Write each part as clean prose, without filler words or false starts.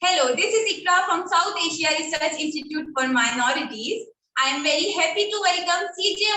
Hello, this is Iqra from South Asia Research Institute for Minorities. I am very happy to welcome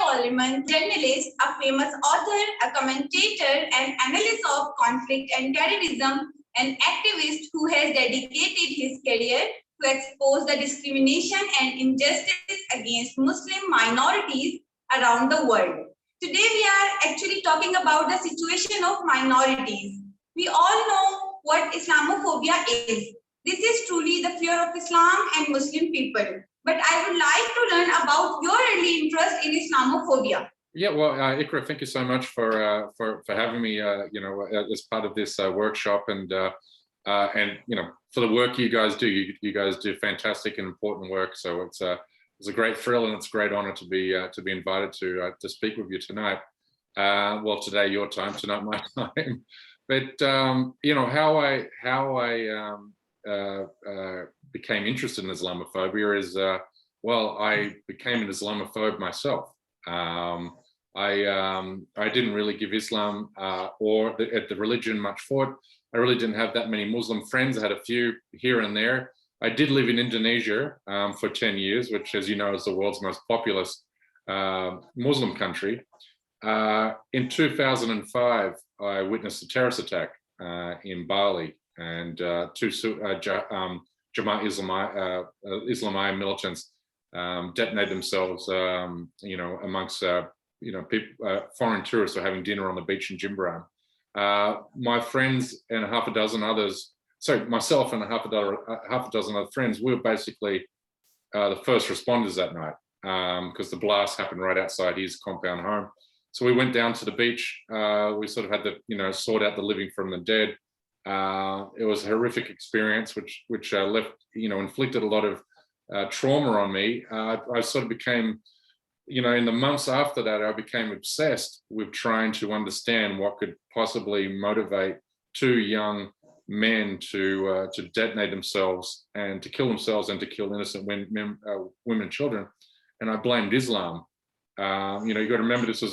Werleman, journalist, a famous author, a commentator, and analyst of conflict and terrorism, an activist who has dedicated his career to expose the discrimination and injustice against Muslim minorities around the world. Today, we are actually talking about the situation of minorities. We all know what Islamophobia is. This is truly the fear of Islam and Muslim people. But I would like to learn about your early interest in Islamophobia. Yeah, well, Iqra, thank you so much for having me. As part of this workshop, and for the work you guys do. You guys do fantastic and important work. So it's a great thrill and it's a great honor to be invited to speak with you tonight. Well, today your time, tonight my time. But how I became interested in Islamophobia is, I became an Islamophobe myself. I didn't really give Islam or the religion much thought. I really didn't have that many Muslim friends. I had a few here and there. I did live in Indonesia for 10 years, which, as you know, is the world's most populous Muslim country. In 2005, I witnessed a terrorist attack in Bali, and two Jamaat Islami militants detonated themselves, amongst people, foreign tourists were having dinner on the beach in Jimbaran. My friends and myself and half a dozen other friends, we were basically the first responders that night, because the blast happened right outside his compound home. So we went down to the beach. We sort of had to, sort out the living from the dead. It was a horrific experience, which left, inflicted a lot of trauma on me. I sort of became, in the months after that, I became obsessed with trying to understand what could possibly motivate two young men to detonate themselves and to kill themselves and to kill innocent women and children. And I blamed Islam. You got to remember, this was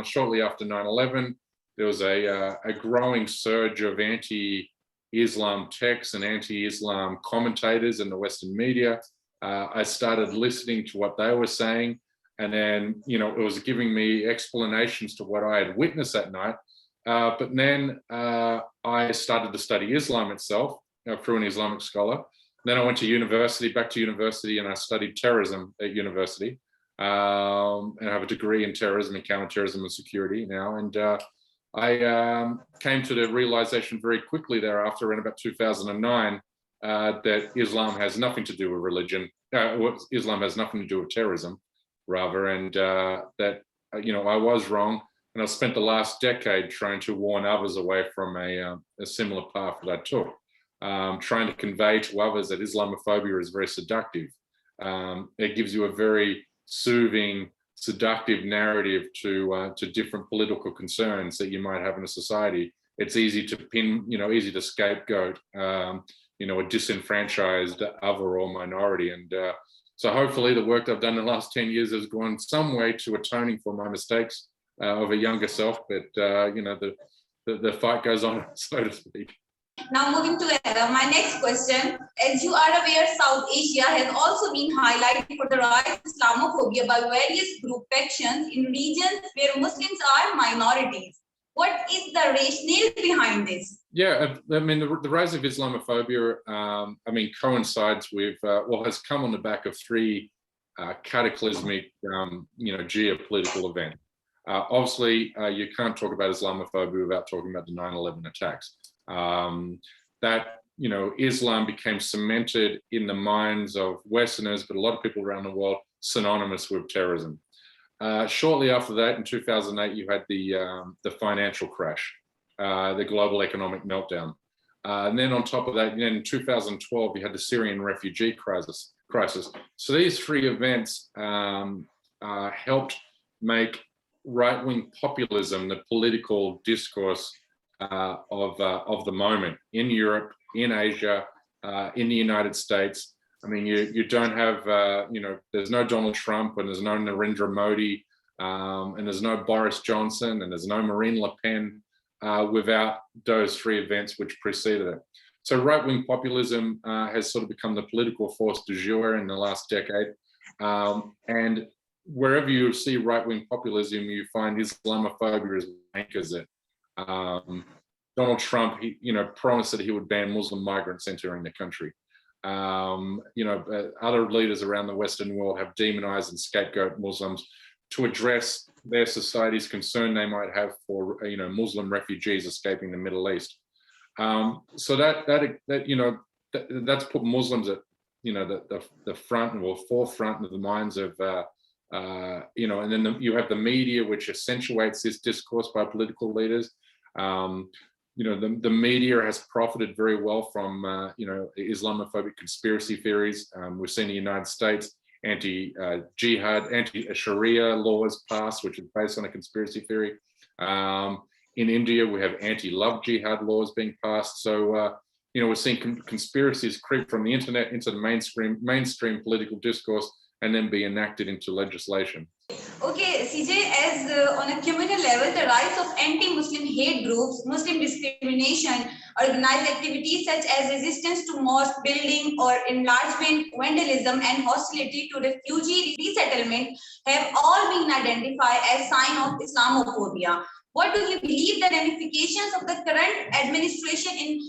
shortly after 9/11. There was a growing surge of anti-Islam texts and anti-Islam commentators in the Western media. I started listening to what they were saying, and then, it was giving me explanations to what I had witnessed that night. But then I started to study Islam itself through an Islamic scholar. Then I went back to university, and I studied terrorism at university. And I have a degree in terrorism and counterterrorism and security now. And I came to the realization very quickly thereafter, around about 2009, that Islam has nothing to do with religion. Islam has nothing to do with terrorism, rather, and that I was wrong. And I spent the last decade trying to warn others away from a similar path that I took, trying to convey to others that Islamophobia is very seductive. It gives you a very soothing, seductive narrative to different political concerns that you might have in a society. It's easy to pin, easy to scapegoat, a disenfranchised other or minority. And so hopefully the work I've done in the last 10 years has gone some way to atoning for my mistakes of a younger self. But, the fight goes on, so to speak. Now moving to my next question. As you are aware, South Asia has also been highlighted for the rise of Islamophobia by various group factions in regions where Muslims are minorities. What is the rationale behind this? Yeah, I mean, the rise of Islamophobia, coincides with, has come on the back of three cataclysmic, geopolitical events. Obviously, you can't talk about Islamophobia without talking about the 9/11 attacks. Islam became cemented in the minds of Westerners, but a lot of people around the world, synonymous with terrorism. Shortly after that, in 2008, you had the financial crash, the global economic meltdown. And then on top of that, in 2012, you had the Syrian refugee crisis. So these three events helped make right-wing populism the political discourse of the moment in Europe, in Asia, in the United States. I mean, you don't have, there's no Donald Trump, and there's no Narendra Modi, and there's no Boris Johnson, and there's no Marine Le Pen without those three events which preceded it. So right-wing populism has sort of become the political force du jour in the last decade. And wherever you see right-wing populism, you find Islamophobia as anchors it. Donald Trump, promised that he would ban Muslim migrants entering the country. Other leaders around the Western world have demonized and scapegoat Muslims to address their society's concern they might have for, Muslim refugees escaping the Middle East. So that's put Muslims at, the front or forefront of the minds of, and then you have the media, which accentuates this discourse by political leaders. The media has profited very well from, Islamophobic conspiracy theories. We've seen in the United States anti-jihad, anti-Sharia laws passed, which is based on a conspiracy theory. In India, we have anti-love jihad laws being passed. So, we're seeing conspiracies creep from the internet into the mainstream political discourse and then be enacted into legislation. Okay, CJ, as on a communal level, the rise of anti-Muslim hate groups, Muslim discrimination, organized activities such as resistance to mosque building or enlargement, vandalism, and hostility to refugee resettlement have all been identified as signs of Islamophobia. What do you believe the ramifications of the current administration in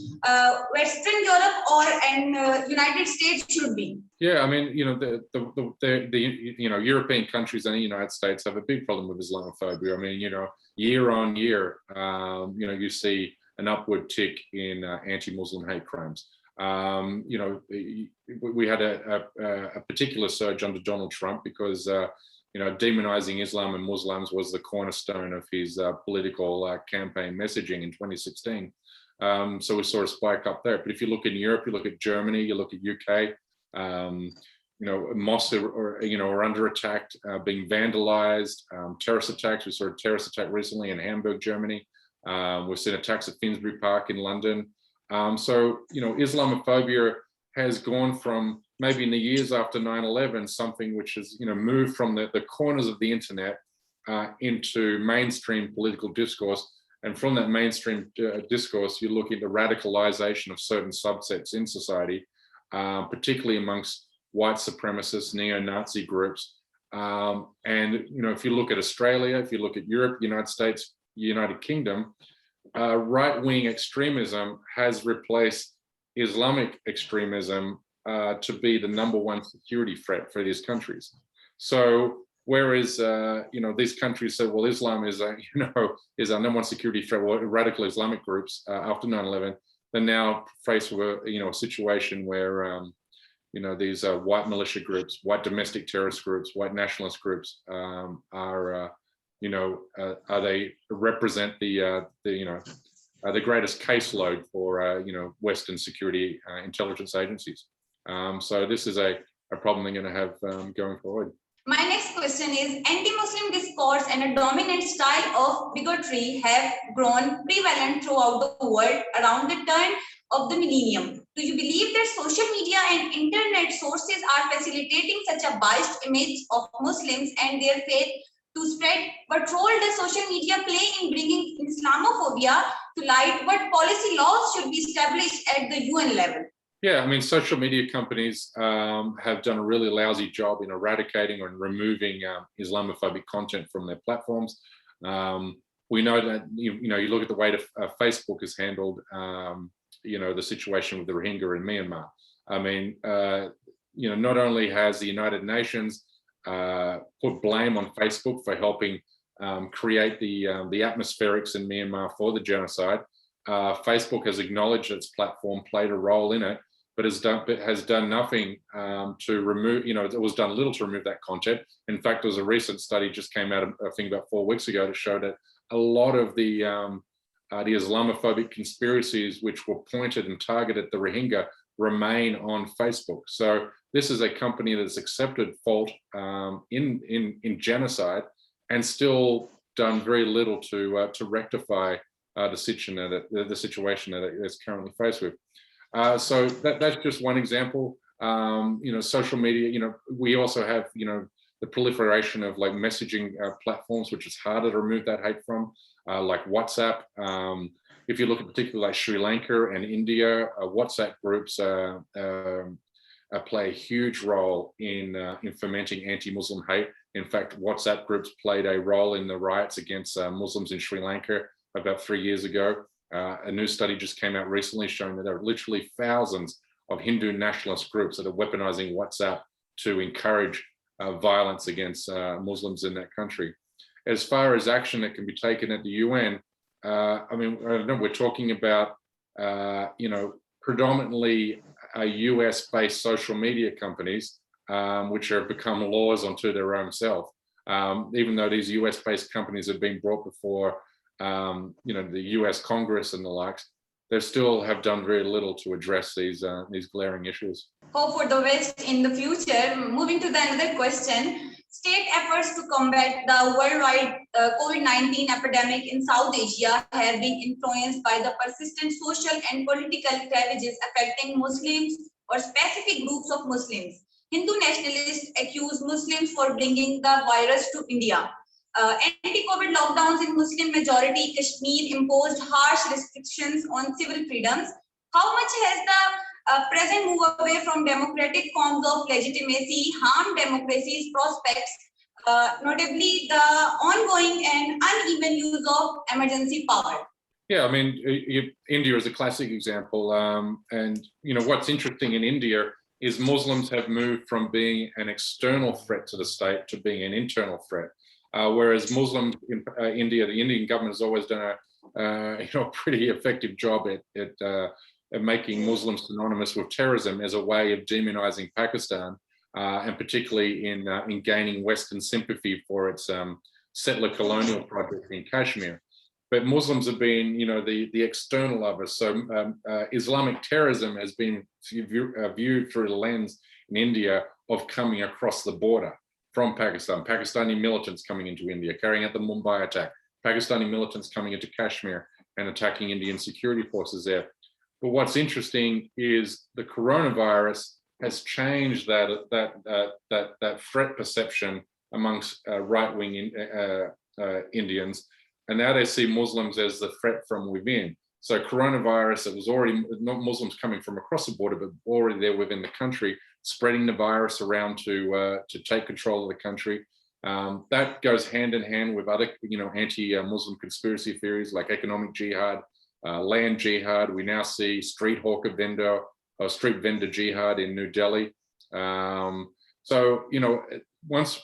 Western Europe and United States should be? Yeah, I mean, the European countries and the United States have a big problem with Islamophobia. I mean, year on year, you see an upward tick in anti-Muslim hate crimes. We had a particular surge under Donald Trump because demonizing Islam and Muslims was the cornerstone of his political campaign messaging in 2016. So we saw a spike up there. But if you look in Europe, you look at Germany, you look at UK, mosques are under attack, being vandalized, terrorist attacks. We saw a terrorist attack recently in Hamburg, Germany. We've seen attacks at Finsbury Park in London. So Islamophobia has gone from maybe in the years after 9/11, something which has moved from the corners of the internet into mainstream political discourse. And from that mainstream discourse, you look at the radicalization of certain subsets in society, particularly amongst white supremacist neo-Nazi groups. And if you look at Australia, if you look at Europe, United States, United Kingdom, right-wing extremism has replaced Islamic extremism to be the #1 security threat for these countries. So whereas these countries say, well, Islam is our #1 security threat, well, radical Islamic groups after 9/11, they're now faced with a situation where these white militia groups, white domestic terrorist groups, white nationalist groups they represent the greatest caseload for Western security intelligence agencies. So this is a problem they're going to have going forward. My next question is, anti-Muslim discourse and a dominant style of bigotry have grown prevalent throughout the world around the turn of the millennium. Do you believe that social media and internet sources are facilitating such a biased image of Muslims and their faith to spread? What role does social media play in bringing Islamophobia to light? What policy laws should be established at the UN level? Yeah, I mean, social media companies have done a really lousy job in eradicating or removing Islamophobic content from their platforms. We know that, you look at the way that Facebook has handled, the situation with the Rohingya in Myanmar. I mean, not only has the United Nations put blame on Facebook for helping create the atmospherics in Myanmar for the genocide, Facebook has acknowledged its platform played a role in it, but has done nothing to remove, it was done little to remove that content. In fact, there was a recent study just came out, I think about 4 weeks ago, to show that a lot of the Islamophobic conspiracies which were pointed and targeted the Rohingya remain on Facebook. So this is a company that's accepted fault in genocide and still done very little to rectify the situation that it's currently faced with. So that's just one example. Social media, we also have, the proliferation of like messaging platforms, which is harder to remove that hate from, like WhatsApp. if you look at particularly like Sri Lanka and India, WhatsApp groups play a huge role in fomenting anti-Muslim hate. In fact, WhatsApp groups played a role in the riots against Muslims in Sri Lanka about 3 years ago. A new study just came out recently showing that there are literally thousands of Hindu nationalist groups that are weaponizing WhatsApp to encourage violence against Muslims in that country. As far as action that can be taken at the UN, I mean, I don't know, we're talking about, predominantly US-based social media companies, which have become laws unto their own self. Even though these US-based companies have been brought before, the US Congress and the likes, they still have done very little to address these glaring issues. Hope for the West in the future. Moving to the another question. State efforts to combat the worldwide COVID-19 epidemic in South Asia have been influenced by the persistent social and political ravages affecting Muslims or specific groups of Muslims. Hindu nationalists accuse Muslims for bringing the virus to India. Anti-COVID lockdowns in Muslim majority Kashmir imposed harsh restrictions on civil freedoms. How much has the present move away from democratic forms of legitimacy harmed democracy's prospects, notably the ongoing and uneven use of emergency power? Yeah, I mean, India is a classic example. And, what's interesting in India is Muslims have moved from being an external threat to the state to being an internal threat. Whereas Muslims in India, the Indian government has always done a pretty effective job at making Muslims synonymous with terrorism as a way of demonizing Pakistan, and particularly in gaining Western sympathy for its settler colonial project in Kashmir. But Muslims have been, the external of us. So Islamic terrorism has been viewed through the lens in India of coming across the border from Pakistan. Pakistani militants coming into India, carrying out the Mumbai attack. Pakistani militants coming into Kashmir and attacking Indian security forces there. But what's interesting is the coronavirus has changed that threat perception amongst right-wing Indians, and now they see Muslims as the threat from within. So coronavirus, it was already not Muslims coming from across the border, but already there within the country, spreading the virus around to take control of the country. That goes hand in hand with other, anti-Muslim conspiracy theories like economic jihad, land jihad. We now see street vendor jihad in New Delhi. So once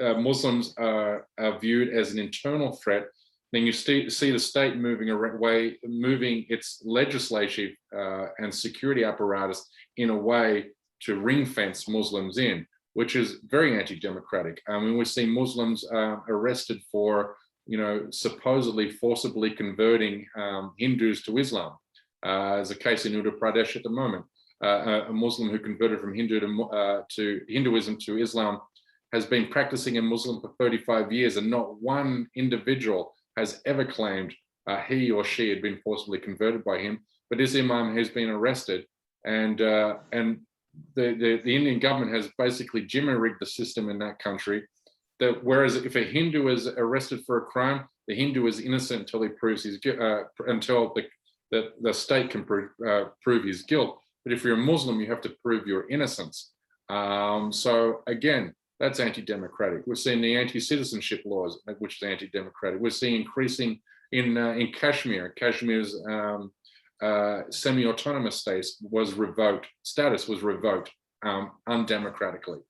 Muslims are viewed as an internal threat, then you see the state moving its legislative and security apparatus in a way to ring fence Muslims in, which is very anti-democratic. I mean, we're seeing Muslims arrested for, supposedly forcibly converting Hindus to Islam. There's a case in Uttar Pradesh at the moment. A Muslim who converted from to Hinduism to Islam has been practicing a Muslim for 35 years, and not one individual has ever claimed he or she had been forcibly converted by him. But this imam has been arrested, and the Indian government has basically jimmy-rigged the system in that country. That whereas if a Hindu is arrested for a crime, the Hindu is innocent until he proves until the state can prove his guilt. But if you're a Muslim, you have to prove your innocence. So again, that's anti-democratic. We're seeing the anti-citizenship laws, which is anti-democratic. We're seeing increasing in Kashmir. Kashmir's semi-autonomous status was revoked undemocratically,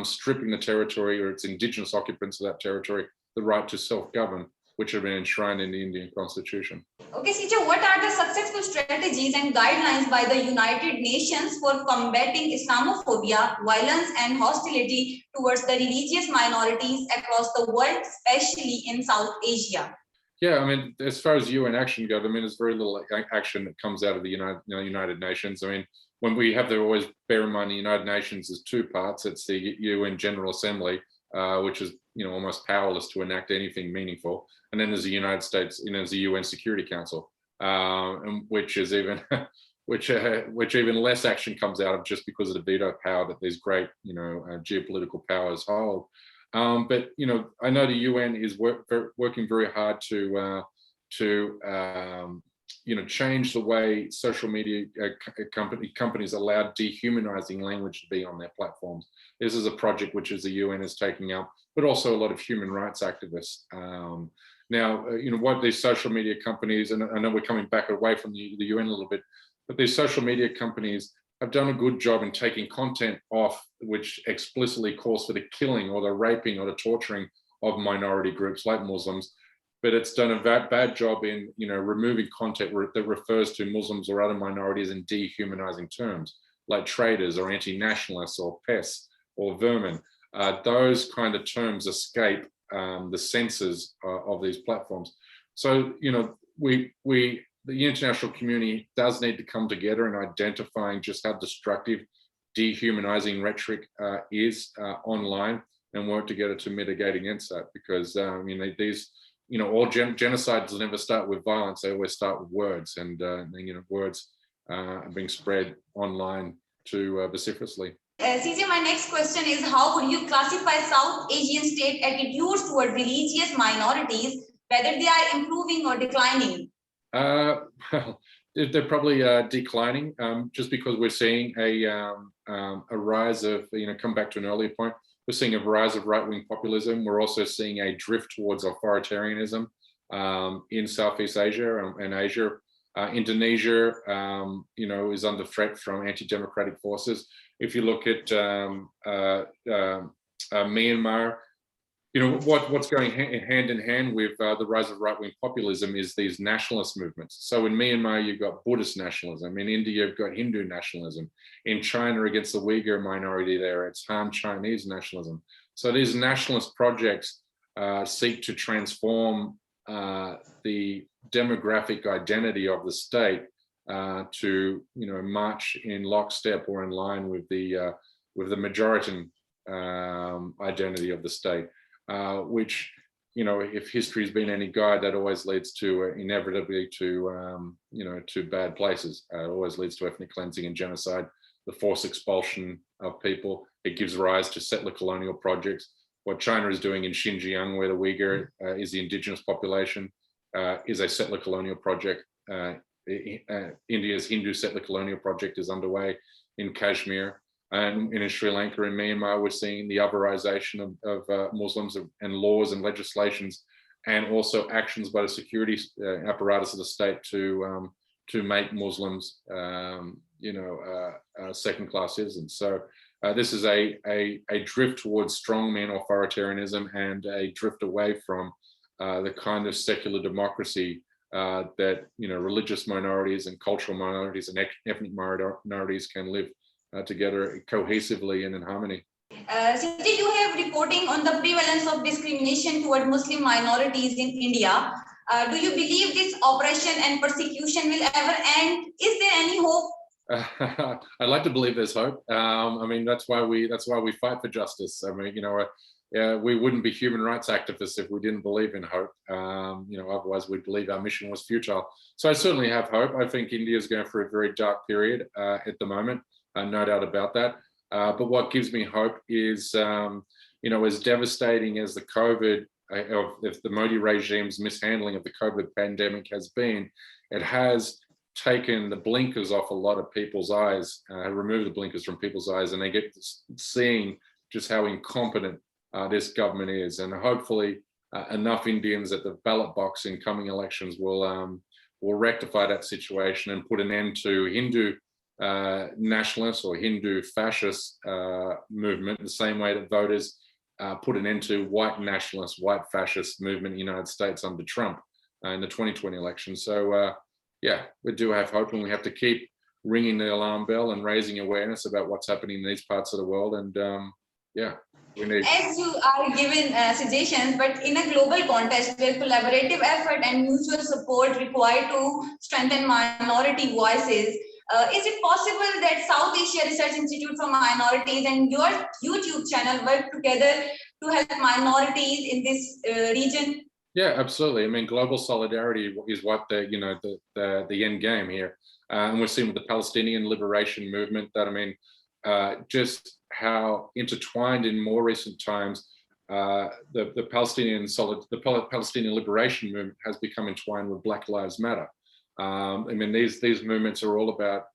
stripping the territory or its indigenous occupants of that territory the right to self-govern, which have been enshrined in the Indian Constitution. Okay, Sija, what are the successful strategies and guidelines by the United Nations for combating Islamophobia, violence, and hostility towards the religious minorities across the world, especially in South Asia? Yeah, I mean, as far as UN action goes, I mean, there's very little action that comes out of the United Nations. I mean, when we have to always bear in mind the United Nations is two parts. It's the UN General Assembly, which is almost powerless to enact anything meaningful, and then there's the United States, there's the UN Security Council, which is even which even less action comes out of just because of the veto power that these great geopolitical powers hold. But I know the UN is working very hard to to change the way social media companies allow dehumanizing language to be on their platforms. This is a project which the UN is taking up, but also a lot of human rights activists. Now, what these social media companies, and I know we're coming back away from the UN a little bit, but these social media companies have done a good job in taking content off which explicitly calls for the killing or the raping or the torturing of minority groups like Muslims. But it's done a bad job in removing content that refers to Muslims or other minorities in dehumanizing terms, like traitors or anti-nationalists or pests or vermin. Those kind of terms escape the censors of these platforms. So the international community does need to come together in identifying just how destructive dehumanizing rhetoric is online, and work together to mitigate against that. Because these all genocides never start with violence; they always start with words, and words are being spread online too vociferously. CJ, my next question is, how would you classify South Asian state attitudes toward religious minorities, whether they are improving or declining? Well, they're probably declining, just because we're seeing a rise of, come back to an earlier point, we're seeing a rise of right-wing populism. We're also seeing a drift towards authoritarianism in Southeast Asia and Asia. Indonesia, is under threat from anti-democratic forces. If you look at Myanmar, what's going hand in hand with the rise of right-wing populism is these nationalist movements. So in Myanmar, you've got Buddhist nationalism. In India, you've got Hindu nationalism. In China, against the Uyghur minority there, it's Han Chinese nationalism. So these nationalist projects seek to transform the demographic identity of the state to march in lockstep or in line with the majority identity of the state. Which, if history has been any guide, that always leads to inevitably to bad places. It always leads to ethnic cleansing and genocide, the forced expulsion of people. It gives rise to settler colonial projects. What China is doing in Xinjiang, where the Uyghur is the indigenous population, is a settler colonial project. India's Hindu settler colonial project is underway in Kashmir. And in Sri Lanka and Myanmar, we're seeing the otherization of Muslims and laws and legislations, and also actions by the security apparatus of the state to make Muslims, second-class citizens. So this is a drift towards strongman authoritarianism and a drift away from the kind of secular democracy that religious minorities and cultural minorities and ethnic minorities can live together cohesively and in harmony. Syed, you have reporting on the prevalence of discrimination toward Muslim minorities in India. Do you believe this oppression and persecution will ever end? Is there any hope? I'd like to believe there's hope. That's why we fight for justice. We wouldn't be human rights activists if we didn't believe in hope. Otherwise we'd believe our mission was futile. So I certainly have hope. I think India is going through a very dark period at the moment. No doubt about that. But what gives me hope is, as devastating as the COVID, if the Modi regime's mishandling of the COVID pandemic has been, it has taken the blinkers off a lot of people's eyes, removed the blinkers from people's eyes, and they get seeing just how incompetent this government is. And hopefully enough Indians at the ballot box in coming elections will rectify that situation and put an end to Hindu nationalist or Hindu fascist movement, the same way that voters put an end to white nationalist, white fascist movement in the United States under Trump in the 2020 election. So we do have hope, and we have to keep ringing the alarm bell and raising awareness about what's happening in these parts of the world. And we need. As you are given suggestions, but in a global context where collaborative effort and mutual support required to strengthen minority voices, is it possible that South Asia Research Institute for Minorities and your YouTube channel work together to help minorities in this region? Yeah, absolutely. Global solidarity is what the end game here. And we're seeing with the Palestinian liberation movement that, just how intertwined in more recent times the Palestinian liberation movement has become entwined with Black Lives Matter. I mean, these movements are all about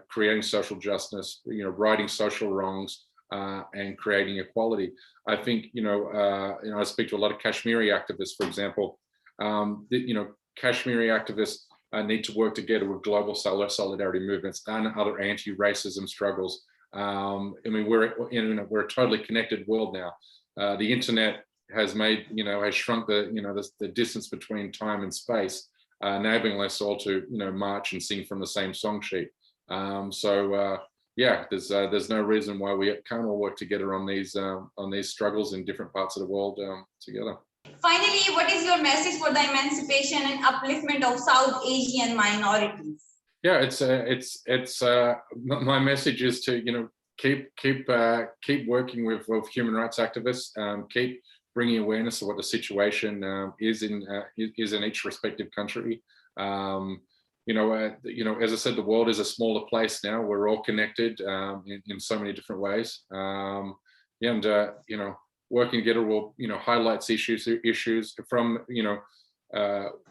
creating social justice, righting social wrongs, and creating equality. I think I speak to a lot of Kashmiri activists, for example. Kashmiri activists need to work together with global solidarity movements and other anti-racism struggles. I mean, we're a totally connected world now. The internet has made, has shrunk the distance between time and space, enabling us all to, march and sing from the same song sheet. Yeah, there's no reason why we can't all work together on these struggles in different parts of the world together. Finally, what is your message for the emancipation and upliftment of South Asian minorities? Yeah, it's my message is to keep working with human rights activists, keep bringing awareness of what the situation is in each respective country. As I said, the world is a smaller place now. We're all connected in so many different ways, working together will highlights issues from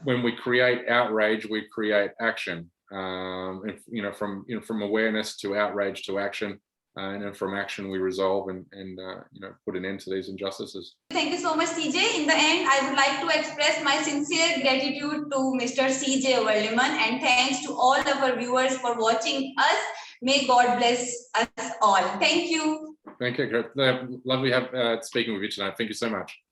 when we create outrage, we create action, and from awareness to outrage to action, and then from action we resolve and put an end to these injustices. Thank you so much, CJ. In the end, I would like to express my sincere gratitude to Mr. CJ Werleman, and thanks to all of our viewers for watching us. May God bless us all. Thank you. Thank you. Lovely speaking with you tonight. Thank you so much.